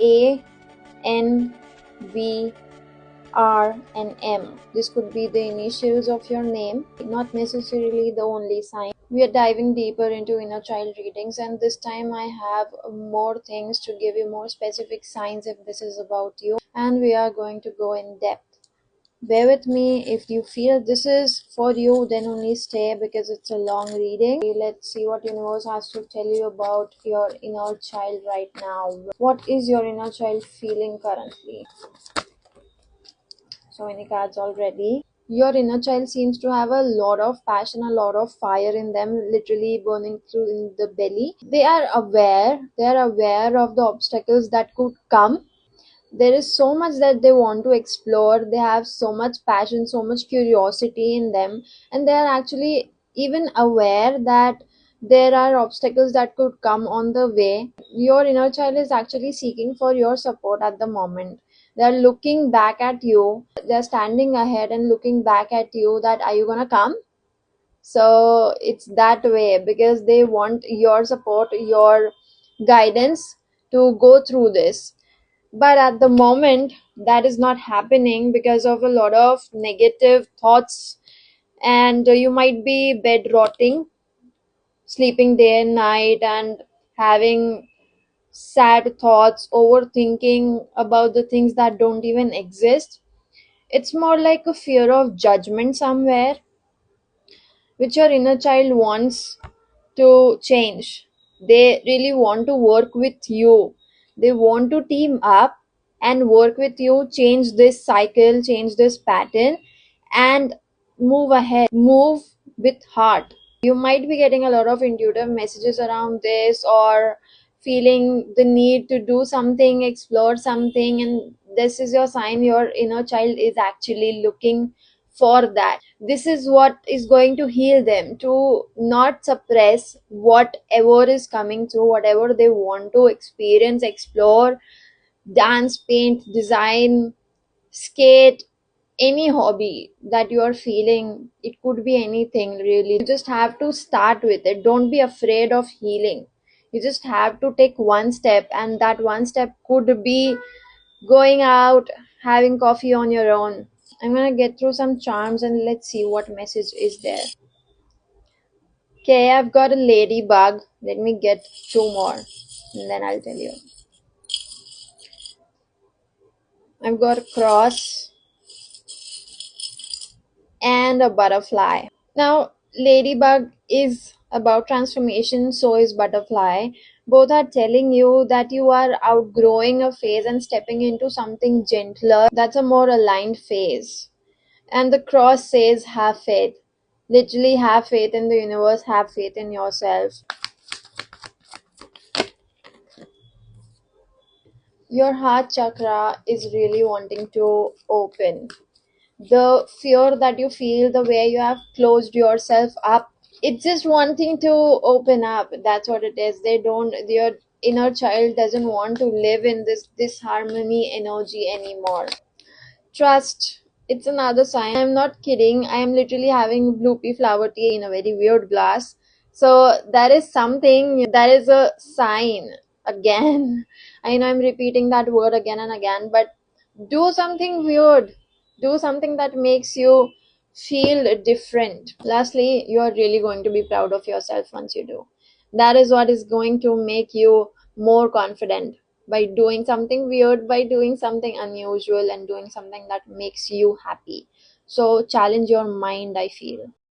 A, N, V, R, and M. This could be the initials of your name, not necessarily the only sign. We are diving deeper into inner child readings, and this time I have more things to give you, more specific signs if this is about you, and we are going to go in depth. Bear with me. If you feel this is for you, then only stay because it's a long reading. Let's see what universe has to tell you about your inner child right now. What is your inner child feeling currently? So many cards already. Your inner child seems to have a lot of passion, a lot of fire in them, literally burning through in the belly. They are aware of the obstacles that could come. There is so much that they want to explore. They have so much passion, so much curiosity in them, and they are actually even aware that there are obstacles that could come on the way. Your inner child is actually seeking for your support at the moment. They are looking back at you. They are standing ahead and looking back at you that are you gonna come? So it's that way because they want your support, your guidance to go through this. But at the moment, that is not happening because of a lot of negative thoughts, and you might be bed rotting, sleeping day and night, and having sad thoughts, overthinking about the things that don't even exist. It's more like a fear of judgment somewhere, which your inner child wants to change. They really want to work with you. They want to team up and work with you, change this cycle, change this pattern, and move ahead, move with heart. You might be getting a lot of intuitive messages around this, or feeling the need to do something, explore something, and this is your sign. Your inner child is actually looking for that. This is what is going to heal them, to not suppress whatever is coming through, whatever they want to experience, explore, dance, paint, design, skate, any hobby that you are feeling. It could be anything really. You just have to start with it. Don't be afraid of healing. You just have to take one step, and that one step could be going out, having coffee on your own. I'm gonna get through some charms and let's see what message is there. Okay, I've got a ladybug. Let me get two more and then I'll tell you. I've got a cross and a butterfly. Now, ladybug is about transformation, so is butterfly. Both are telling you that you are outgrowing a phase and stepping into something gentler. That's a more aligned phase. And the cross says, have faith. Literally, have faith in the universe, have faith in yourself. Your heart chakra is really wanting to open. The fear that you feel, the way you have closed yourself up, it's just wanting to open up. That's what it is. Your inner child doesn't want to live in this disharmony energy anymore. Trust. It's another sign. I'm not kidding. I am literally having bloopy flower tea in a very weird glass. So that is something, that is a sign. Again, I know I'm repeating that word again and again, but do something weird. Do something that makes you feel different. Lastly, you are really going to be proud of yourself once you do. That is what is going to make you more confident, by doing something weird, by doing something unusual, and doing something that makes you happy. So challenge your mind, I feel.